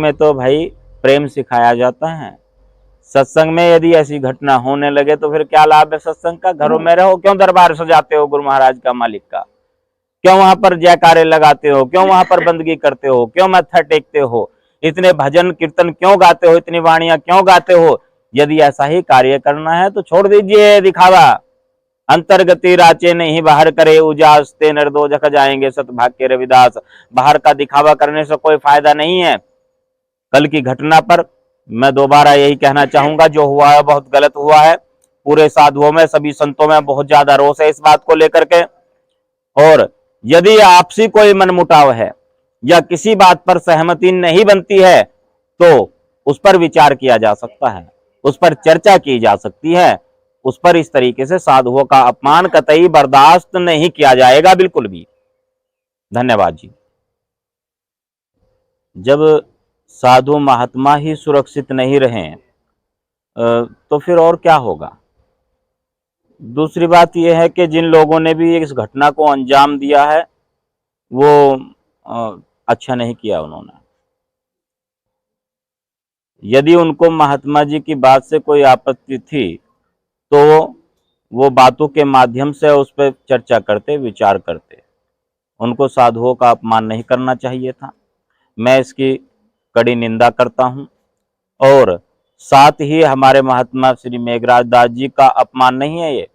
में तो भाई प्रेम सिखाया जाता है। सत्संग में यदि ऐसी घटना होने लगे तो फिर क्या लाभ है सत्संग का? घरों में रहो, क्यों दरबार सजाते हो गुरु महाराज का, मालिक का? क्यों वहां पर जयकारे लगाते हो? क्यों वहां पर बंदगी करते हो? क्यों मत्था टेकते हो? इतने भजन कीर्तन क्यों गाते हो? इतनी वाणियां क्यों गाते हो? यदि ऐसा ही कार्य करना है तो छोड़ दीजिए दिखावा। अंतर्गति राचे नहीं बाहर करे उजास, ते निर्दोष जख जाएंगे सतभाग्य रविदास। बाहर का दिखावा करने से कोई फायदा नहीं है। कल की घटना पर मैं दोबारा यही कहना चाहूंगा, जो हुआ है बहुत गलत हुआ है। पूरे साधुओं में, सभी संतों में बहुत ज्यादा रोष है इस बात को लेकर के। और यदि आपसी कोई मनमुटाव है या किसी बात पर सहमति नहीं बनती है तो उस पर विचार किया जा सकता है, उस पर चर्चा की जा सकती है। उस पर इस तरीके से साधुओं का अपमान कतई बर्दाश्त नहीं किया जाएगा, बिल्कुल भी। धन्यवाद जी। जब साधु महात्मा ही सुरक्षित नहीं रहे तो फिर और क्या होगा? दूसरी बात यह है कि जिन लोगों ने भी इस घटना को अंजाम दिया है वो अच्छा नहीं किया उन्होंने। यदि उनको महात्मा जी की बात से कोई आपत्ति थी तो वो बातों के माध्यम से उस पर चर्चा करते, विचार करते। उनको साधुओं का अपमान नहीं करना चाहिए था। मैं इसकी कड़ी निंदा करता हूं। और साथ ही हमारे महात्मा श्री मेघराज दास जी का अपमान नहीं है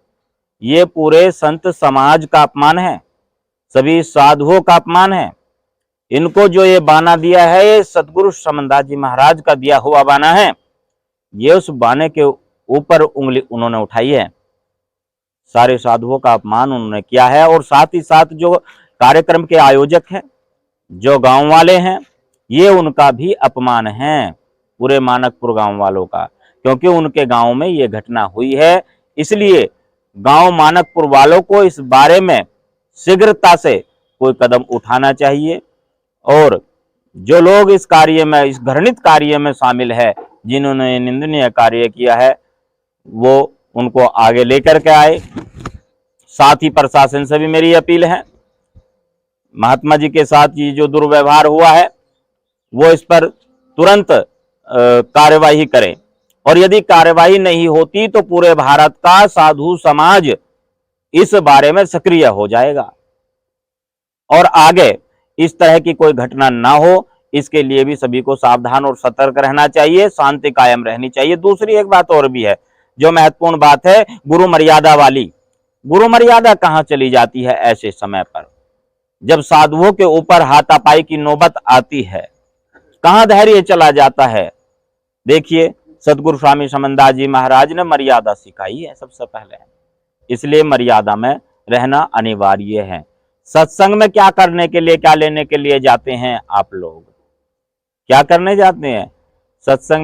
ये पूरे संत समाज का अपमान है, सभी साधुओं का अपमान है। इनको जो ये बाना दिया है ये सतगुरु समनदास जी महाराज का दिया हुआ बाना है। ये उस बाने के ऊपर उंगली उन्होंने उठाई है। सारे साधुओं का अपमान उन्होंने किया है। और साथ ही साथ जो कार्यक्रम के आयोजक हैं, जो गांव वाले हैं, ये उनका भी अपमान है, पूरे मानकपुर गांव वालों का। क्योंकि उनके गांव में ये घटना हुई है, इसलिए गांव मानकपुर वालों को इस बारे में शीघ्रता से कोई कदम उठाना चाहिए। और जो लोग इस कार्य में, इस घृणित कार्य में शामिल है, जिन्होंने निंदनीय कार्य किया है, वो उनको आगे लेकर के आए। साथ ही प्रशासन से भी मेरी अपील है, महात्मा जी के साथ ये जो दुर्व्यवहार हुआ है वो इस पर तुरंत कार्यवाही करें। और यदि कार्यवाही नहीं होती तो पूरे भारत का साधु समाज इस बारे में सक्रिय हो जाएगा और आगे इस तरह की कोई घटना ना हो, इसके लिए भी सभी को सावधान और सतर्क रहना चाहिए, शांति कायम रहनी चाहिए। दूसरी एक बात और भी है जो महत्वपूर्ण बात है, गुरु मर्यादा वाली। गुरु मर्यादा कहां चली जाती है ऐसे समय पर, जब साधुओं के ऊपर हाथापाई की नौबत आती है? कहां धैर्य चला जाता है? देखिए, सदगुरु स्वामी समनदास जी महाराज ने मर्यादा सिखाई है सबसे पहले, इसलिए मर्यादा में रहना अनिवार्य है। सत्संग में क्या करने के लिए, क्या लेने के लिए जाते हैं आप लोग? क्या करने जाते हैं सत्संग?